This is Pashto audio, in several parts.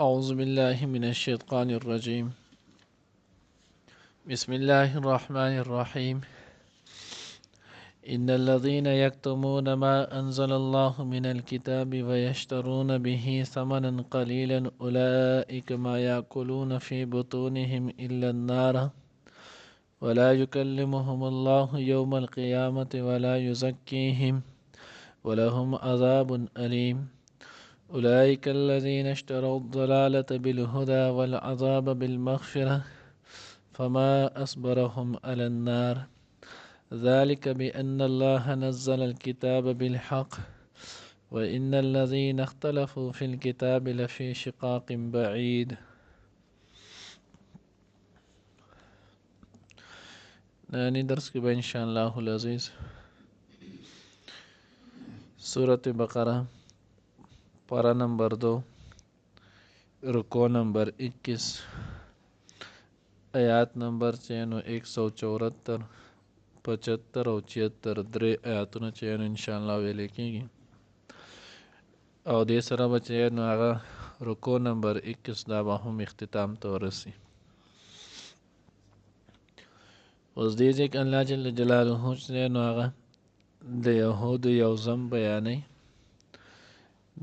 أعوذ بالله من الشيطان الرجيم. بسم الله الرحمن الرحيم. إن الذين يكتمون ما أنزل الله من الكتاب ويشترون به ثمنا قليلا أولئك ما يأكلون في بطونهم إلا النار ولا يكلمهم الله يوم القيامة ولا يزكيهم ولهم عذاب أليم. أولئك الذين اشتروا الضلالة بالهدى والعذاب بالمغفرة فما أصبرهم على النار ذلك بأن الله نزل الكتاب بالحق وإن الذين اختلفوا في الكتاب لفي شقاق بعيد. نانی درس کی ان شاء الله العزیز سورة بقرہ پارہ نمبر 2 رکوع نمبر 21 آیات نمبر 174 75 او 76 درې آیاتونه چې ان شاء الله ویل کېږي او دې سره به چې نو هغه رکوع نمبر 21 دا به هم اختتام ته ورسي. اوس دې ځکه الله جل جلاله چې نو هغه د یهودو یو ذم بیانوي،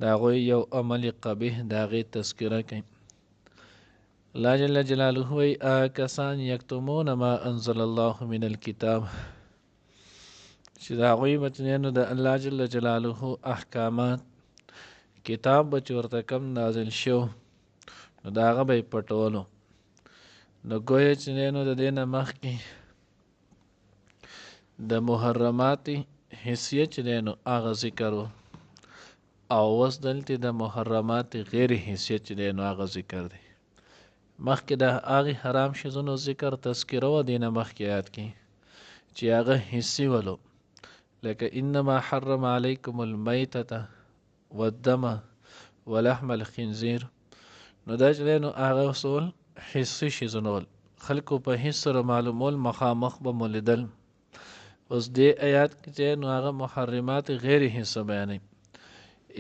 د هغوی یو عمل قبیح د هغې تذکره کوي. الله جل جلاله وایي کسان یکتمون ما انزل الله من الکتاب چې د هغوی بچنیانو د الله جل جلاله احکامات کتاب به چې ورته کم نازل شو نو د هغه به یې پټولو. نو ګویا چې نو د دې نه مخکې د محرماتي حیثیت چې دی نو هغه ذکر و او اوس دلته د محرمات غیر حیثیت چې دی نو هغه ذکر دی. مخکې د هغې حرام شیزونو ذکر تذکره و، دې نه مخکې آیات کې چې هغه حسي ولو لکه انما حرم علیکم المیتة والدم ولحم الخنزیر. نو دا چې دی نو هغه اصول حسي شیزونه ول، خلکو په حس سره معلومول، مخامخ به مو لیدل. اوس دې آیات کې چې نو هغه محرمات غیر حسه بیانوي،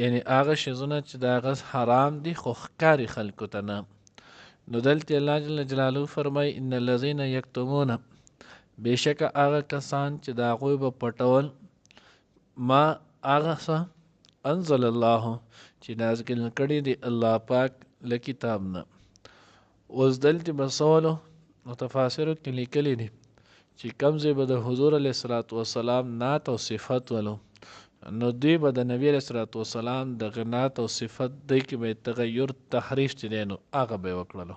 یعنی هغه شیزونه چې د هغه حرام دي خو ښکاري خلکو ته نه. نو دلته الله جل جلاله فرمای ان الذين یکتمون، بېشکه هغه کسان چې د هغوی به پټول ما هغه څه انزل الله چې نازل کړي دی الله پاک له کتاب نه. اوس دلته به سوالو متفاسرو کې لیکلي دي چې کوم ځای به د حضور علیه الصلاة والسلام نعت او صفت ولو، نو دوی به د نبی علیه الصلاة والسلام دغه نعت او صفت دی کې به تغیر تحریف چې دی نو هغه به یې وکړلو،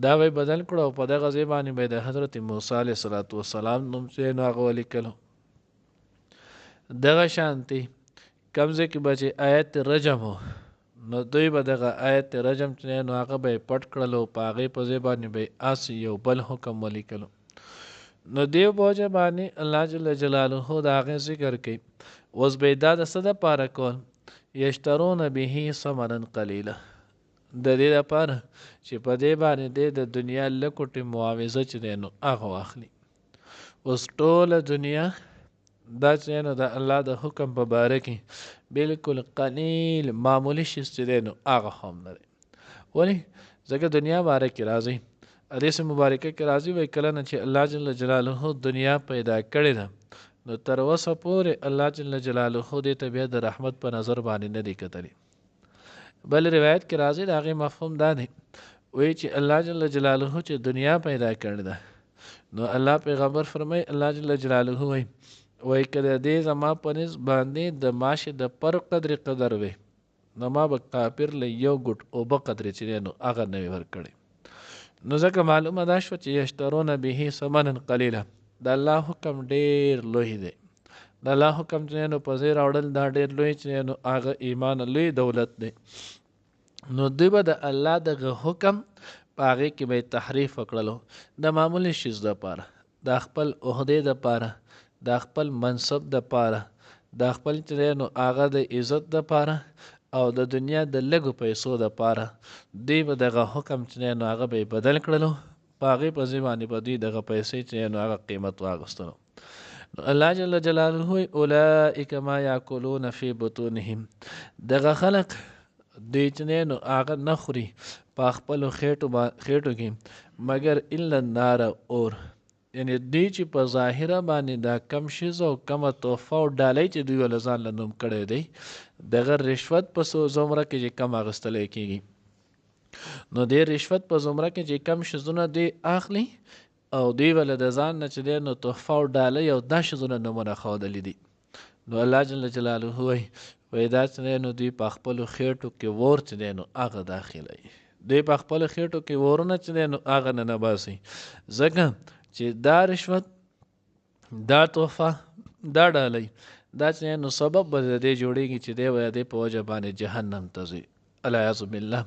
دا به یې بدل کړو او په دغه ځای باندې به د حضرت موسی علیه الصلاة والسلام نوم چې نو هغه ولیکلو. دغه شانتي کوم ځای کې به چې آیت رجم و نو دوی به دغه آیت رجم چې نو هغه به یې پټ کړلو، په هغې په ځای باندې به یې اس یو بل حکم ولیکلو. نو دیو بوجه باندې الله جل جلاله د هغې ذکر کوي. اوس به یې دا د څه دپاره کول؟ یشترون به ثمنا قلیله، د دې دپاره چې په دې باندې دی د دنیا لکوټې معاوضه چې دی نو هغه واخلي. اوس ټوله دنیا دا چې نو د الله د حکم په باره کې بلکل قلیل معمولی شیز چې دی نو هغه هم نه دی. ولې؟ ځکه دنیا باره کې راځي حدیث مبارکه کې راځي وایي کله نه چې الله جل جلاله دنیا پیدا کړې ده نو تر اوسه پورې الله جل جلاله دې ته بیا د رحمت په نظر باندې نه دی کتلی. بل روایت کې راځي د هغې مفهوم دا دی، وایي چې الله جل جلاله چې دنیا پیدا کړې ده نو الله پیغمبر فرمایي الله جل جلاله وایي که د دې زما په نس باندې د ماشې د پر قدر وي نو ما به کافر له یو ګوټ اوبه قدرې چې دی نو هغه نه وي ورکړی. نو ځکه معلومه دا شوه چې یشترون به ثمنا قلیله، د الله حکم ډېر لوی دی. د الله حکم چې نو په ځای راوړل دا ډېر لوی چې نو هغه ایمان لوی دولت دی. نو دوی به د الله دغه حکم په هغې کې به یې تحریف وکړلو د معمولي شیز دپاره، د خپل عهدې دپاره، د خپل منصب دپاره، د خپل چې دی نو هغه د عزت دپاره او د دنیا د لږو پیسو دپاره دوی به دغه حکم چې دی نو هغه به یې بدل کړلو، په هغې په ځای باندې به دوی دغه پیسې چې دی نو هغه قیمت واخیستلو. نو الله جل جلاله اولئک ما یاکلون فی بطونهم، دغه خلق دی چې نو هغه نه خوري په خپلو خېټو کې مګر الا النار اور، یعنی دی چې په ظاهره باندې دا کم شیز او کمه تحفه او ډالۍ چې دوی ول ځان له نوم کړی دی دغه رشوت په زمره کې چې کم اخیستلی کېږي، نو دی رشوت په زمره کې چې کم شیزونه دی اخلي او دوی ول د ځان نه چې دی نو تحفه او ډالۍ او دا شیزونه نومونه ښودلي دي. نو الله جل جلاله وایي دا چې نو دوی په خپلو خېټو کې ور چې دی نو هغه داخلوي، دوی په خپلو خېټو کې ورونه چې دی نو هغه نه باسي، ځکه چې دا رشوت دا تحفه دا ډالۍ دا چې نو سبب به د دې جوړېږي چې دی به د دې په وجه باندې جهنم ته ځي العیاذ بالله.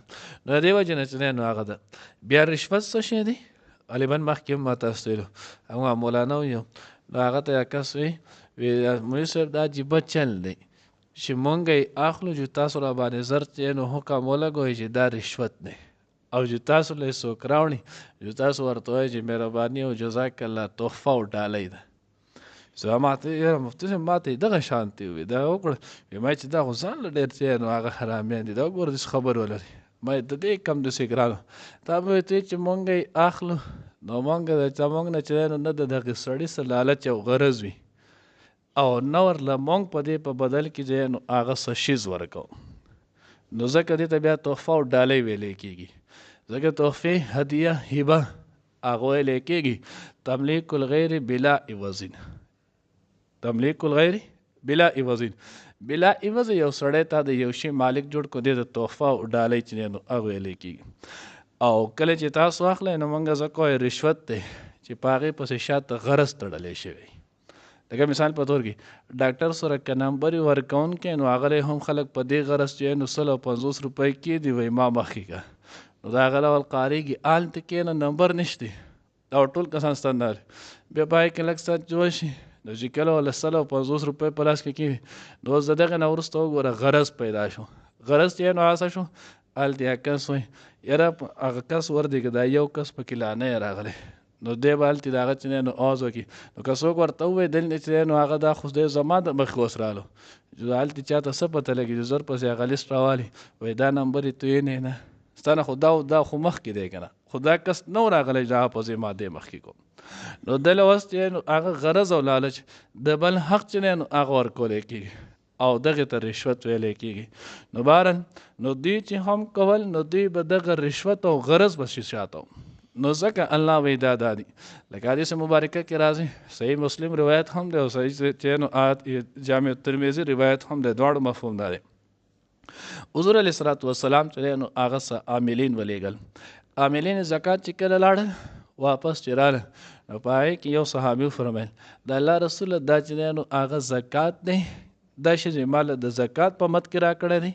نو د دې وجه نه چې نو هغه ده. بیا رشوت څه شی دی؟ غالبا مخکې هم ما تاسو ویلو هغه مولانا ویو نو هغه ته کس وی مولوي صاحب دا عجیبه چل دی چې مونږ یې اخلو چې تاسو را باندې زر چې نو حکم ولګوئ چې دا رشوت دی او چې تاسو له څوک راوړي چې تاسو ورته وایئ چې مهرباني او جزاک الله تحفه او ډالۍ ده. زه ماته یاره مفتي صاحب ماته یې دغه شانتې وویل دا وکړه ما چې دا خو ځان له ډېر څه نو هغه حرامیان دي دا وګوره داسې خبر ولري ما د دې کم داسې ګرانو تا به ورته چې مونږ یې اخلو نو مونږ د چا مونږ نه چې نه د دغه سړي څه لالچ او غرض وي او نه ورله مونږ په دې په بدل کې چې نو هغه څه شیز ورکوو نو ځکه دې ته بیا تحفه او ډالۍ ویلی کېږي، ځکه تحفې هدیه هبه هغه ویلی کېږي تملیک الغیر بلا عوض، تملیک الغیر بلا عوض، بلا عوض یو سړی تا د یو شي مالک جوړ کو دې د تحفه او ډالۍ چې نو هغه ویلی کېږي. او کله چې تاسو اخلی نو مونږ ځکه وایو رشوت دی چې په هغې پسې شاته غرض تړلی شوی. لکه مثال په طور کې ډاکټر سره که نمبر ورکوونکی نو هغه هم خلک په دې غرض چې نو 150 روپۍ کې دی وایي ما مخکې که نو د هغه ډول قاریږي هلته کښېنه نمبر نشتی دا ټول کسان ستندار بیا پای کې لږ څه جوړ شي نو چې کله وله 150 روپۍ په لاس کې کېږي نو اوس د دغې نه وروسته وګوره غرض پیدا شو، غرض چې نو هڅه شو هلته یې کس وایي یاره هغه کس وردی که دا یو کس پکې لا نه یې راغلی نو دی به هلته د هغه چې نو آواز وکړي نو که څوک ورته ووایي دلته چې نو هغه دا خو دی زما د مخکې اوس رالو چې هلته چاته څه پته لګي چې زر پسې هغه لیست راوالي وایي دا نمبر یې تویې نه ستا نه خو دا خو مخکې دی که نه خو دا کس نه و راغلی چې هغه پسې ما دی مخکې کوم نو دله اوس چې نو هغه غرض او لالچ د بل حق چې نو هغه ورکولی کېږي او دغې ته رشوت ویلی کېږي. نو بهرن نو دوی چې هم کول نو دوی به دغه رشوت او غرض به شاته نو ځکه الله وایي دا دادي لکه حدیث مبارکه کې راځي صحیح مسلم روایت هم دی او صحیح چې نو جامع ترمذي روایت هم دی دواړو مفهوم دا دی. حضور علیه الصلاة والسلام چې نو هغه څه عاملین ولیږل عاملین زکات چې کله لاړل واپس چې راله نو په هغې کې یو صحابي وفرمیل د الله رسول دا چې نو هغه زکات دی دا ښځې ماله د زکات په مد کې راکړی دی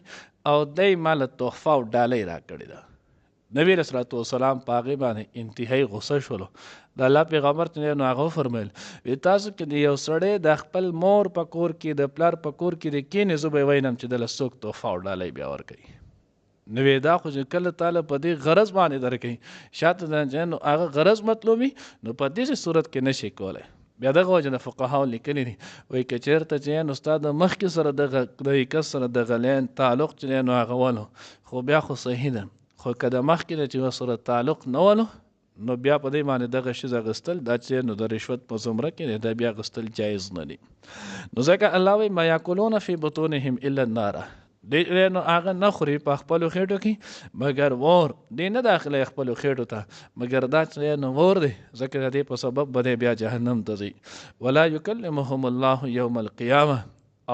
او دی ماله تحفه او ډالۍ راکړې ده. نبی علیه الصلاة والسلام په هغې باندې انتهایي غصه شولو د الله پیغمبر چې نو هغه وفرمیل وی تاسو کې د یو سړی د خپل مور په کور کې د پلار په کور کې د کینې زه به یې وینم چې دله څوک تحفه او ډالۍ بیا ورکوي نو وی دا خو چې کله تعالی په دې غرض باندې درکوي شاته د نو هغه غرض مطلوبي نو په دې صورت کې نشي کولی. بیا دغه وجه نه فقهاو لیکلي دي وایي که چېرته چې نو ستا د مخکې سره دغه کس سره دغه لین تعلق چې نو هغه ولو خو بیا خو صحیح ده خو که د مخکې نه چې سره تعلق نه ولو نو بیا په دې باندې دغه شیز اخیستل دا چې نو د رشوت په زمره کې دا بیا اخیستل جایز نه دي. نو ځکه الله وایي ما یاکلون فی بطونهم الا النار دی نو هغه نه خوري په خپلو خېټو کې مګر ور دی نه داخلی خپلو خېټو ته مګر دا چې نو ور دی ځکه د دې په سبب به دی بیا جهنم ته ځي. ولا یکلمهم الله یوم القیامه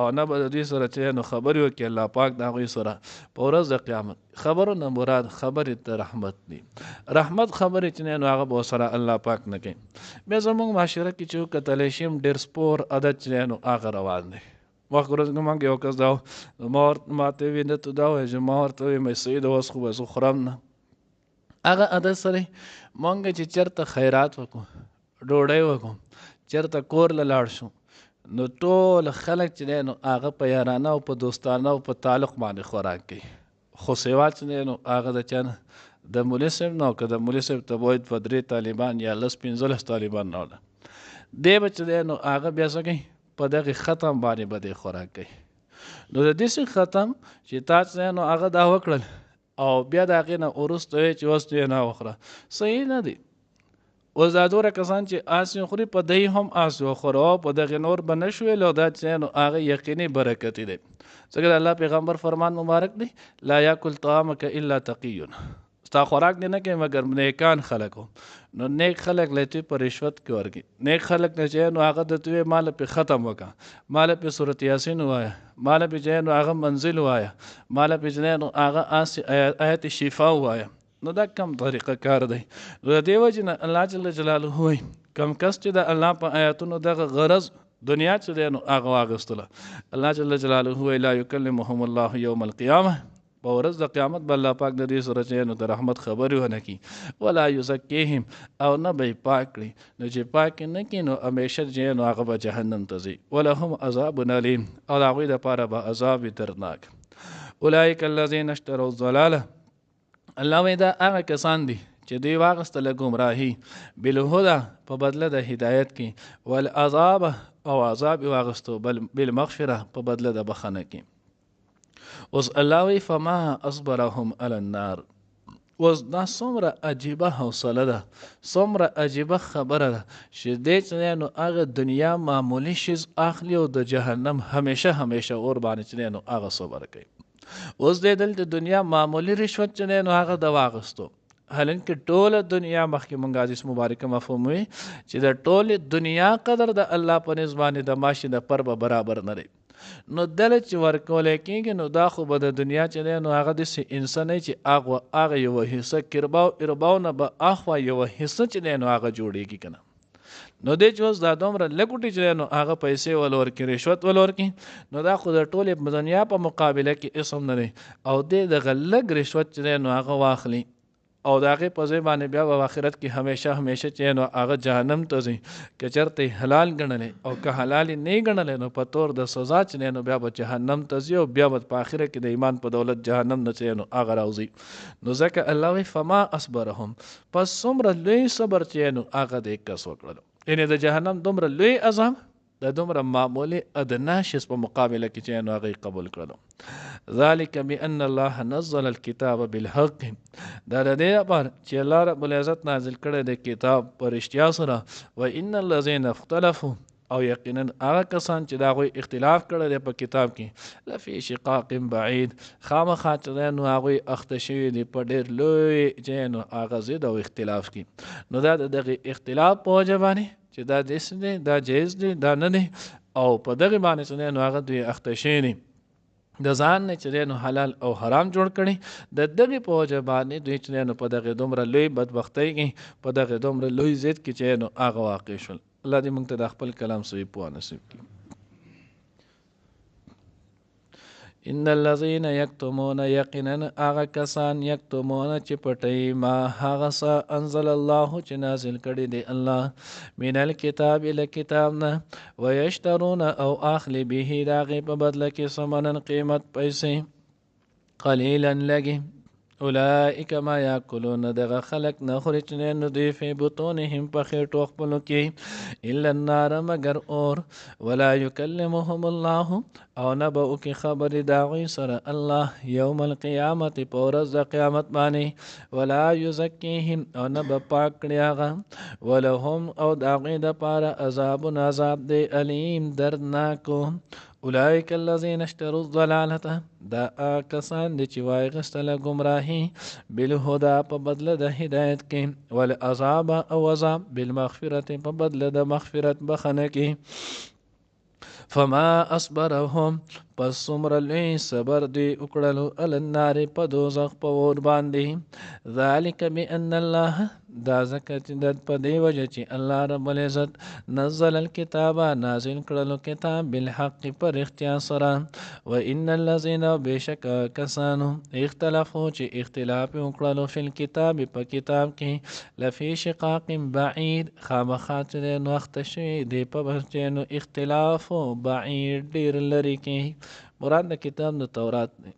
او نه به د دوی سره چې نو خبرې وکړي الله پاک د هغوی سره په ورځ د قیامت. خبرو نه مراد خبرې ته رحمت دي، رحمت خبرې چې نو هغه به ورسره الله پاک نه کوي. بیا زموږ معاشره کې چې وکتلی شي ډېر سپور عادت چې نو هغه روان دی. وخت ورځ موږ یو کس دا ما ته ویې نه ته دا وایي چې ما ورته وایي مې سید اوس خو به زه خورم نه هغه عادت سره موږ چې چېرته خیرات وکړو ډوډۍ وکړو چېرته کور له لاړ شو نو ټول خلک چې دی نو هغه په یارانه او په دوستانه او په تعلق باندې خوراک کوي خو سوا چې دی نو هغه د چا نه د مولي صاحب نه او که د مولي صاحب ته باید په 3 طالبان یا 15 طالبان نه وله دی به چې دی نو هغه بیا څه کوي په دغې ختم باندې به دی خوراک کوي نو د دې ختم چې تاسو نو هغه دا وکړل او بیا د هغې نه وروسته چې اوس یې نه وخوره صحیح نه دی. اوس دا دوره کسان چې آس خوري په دی هم آس وخوره او په دغې نور به نه شوې لو دا چې نو هغه یقیني برکتي دی. ځکه د الله پیغمبر فرمان مبارک دی لا یاکل طعامک الا تقی، ستا خوراک دی نه کوي مګر نیکان خلک وو. نو نیک خلک له توی په رشوت کې ورکړي، نیک خلک نه چې نو هغه د توی مال پې ختم وکړه، مال پې صورت یاسین ووایه، مال پې چې نو هغه منزل ووایه، مال پې چې نو هغه آیت شفا ووایه. نو دا کم طریقه کار دی. نو د دې وجې نه الله جل جلاله وایي کم کس چې د الله په آیاتونو دغه غرض دنیا چې دی نو هغه واغېستله، الله جل جلاله وایي لا یکلمهم الله یوم القیامه، په ورځ د قیامت به الله پاک د دې سره چې نو د رحمت خبرې ونه کړي، ولا یزکیهم او نه به یې پاک کړي. نو چې پاک یې نه کړي نو همیشه چې نو هغه به جهنم ته ځي. ولهم عذاب علیم، او د هغوی دپاره به عذاب دردناک. اولئک الذین اشتروا الضلاله، الله وایي دا هغه کسان دي چې دوی واغستله ګمراهي بالهدى په بدله د هدایت کې، والعذاب او عذاب یې واغستو بالمغفره په بدله د بخښنه کې. اوس الله وی فما اصبرهم علی النار، اوس دا څومره عجیبه حوصله ده، څومره عجیبه خبره ده چې دی چې نو هغه دنیا معمولی شیز اخلي او د جهنم همیشه همیشه اور باندې چې نو هغه صبر کوي. اوس دی دلته دنیا معمولی رشوت چې نو هغه د واغستو، حالانکه ټوله دنیا مخکې مونږ حدیث مبارکه مفهوم وي چې د ټولې دنیا قدر د الله په نسبت باندې د ماشي د پر به برابر نه دی. نو دله چې ورکولی کېږي نو دا خو به د دنیا چې دی نو هغه داسې انسان چې هغه یوه حصه کرباو ارباو نه به اخوا یوه حصه چې دی نو هغه جوړېږي که نه. نو دی چې اوس دا دومره لږوټي چې دی نو هغه پیسې ول ورکړي، رشوت ول ورکړي، نو دا خو د ټولې دنیا په مقابله کې اسم نه دی. او دی دغه لږ رشوت چې دی نو هغه واخلي او د هغې په ځای باندې بیا په آخرت کې همیشه همیشه چې نو هغه جهنم ته ځي. که چېرته یې حلال ګڼلی او که حلال یې نه ګڼلی نو په طور د سزا چې نو بیا به جهنم ته ځي او بیا به په آخره کې د ایمان په دولت جهنم نه چې نو هغه راوځي. نو ځکه الله وایي فما اصبرهم، پس څومره لوی صبر چې نو هغه د کس وکړلو، یعنې د جهنم دومره لوی عذاب د دومره معمولی ادنا شیز په مقابله کې چې نو هغه قبول کړلو. ذلک بان الله نزل الكتاب بالحق، دا د دې لپاره چې الله رب العزت نازل کړی د کتاب په رښتیا سره. وان الذین اختلفوا، او یقینا هغه کسان چې د هغوی اختلاف کړی دی په کتاب کې، لفی شقاق بعید، خامخا چې نو هغوی اخته شوي دي په ډېر لوی چې نو هغه ضد او اختلاف کې. نو دا د دغې اختلاف په وجه باندې چې دا دس دی، دا جایز دی، دا نه دی، او په دغې باندې چې نو هغه دوی اخته شوي دي، د ځان نه چې نو حلال او حرام جوړ کړي، د دغې په وجه باندې دوی چې نو په دغې دومره لوی بدبختۍ کې، په دغې دومره لوی ضد کې چې نو هغه واقع شول. الله دې موږ ته د خپل کلام صحیح پوهه نصیب کړي. ان الذين يكتمون، یقینا هغه کسان یکتمون چې پټوي ما هغه څه انزل الله چې نازل کړي دی الله من الکتاب له کتاب نه، ویشترون او اخلي به د هغې په بدله کې ثمنا قیمت پیسې، قلیلا لږې. اولئک ما یاکلون، دغه خلک نه خوري چې نو دوی فی بطونهم په خېټو خپلو کې الا النار مګر اور، ولا یکلمهم الله او نه به وکړي خبرې د هغوی سره الله یوم القیامت په ورځ د قیامت باندې، ولا یزکیهم او نه به پاک کړي هغه، ولهم او د هغوی دپاره عذاب عذاب دی علیم دردناکو. اولئک الذین اشتروا الضلالة، دا کسان دي چې واغستله ګمراهي بالهدى په بدله د هدایت کې، والعذاب او عذاب بالمغفرت په بدله د مغفرت بخنه کې. فما اصبرهم، پس څومره لوی صبر دوی وکړلو علی النار په دوزخ په اور باندې. ذلک بان الله، دا ځکه چې په دې وجه چې الله رب العزت نزل الکتاب نازل کړلو کتاب بالحق په رښتیا سره. وان الذین، بېشک کسانو اختلافو چې اختلاف وکړلو فی الکتاب په کتاب کې، لفی شقاق بعید، خامخا چې نو اخته شوي دی په چې نو اختلاف بعید ډېر لرې کې. مراد د کتاب د تورات دی.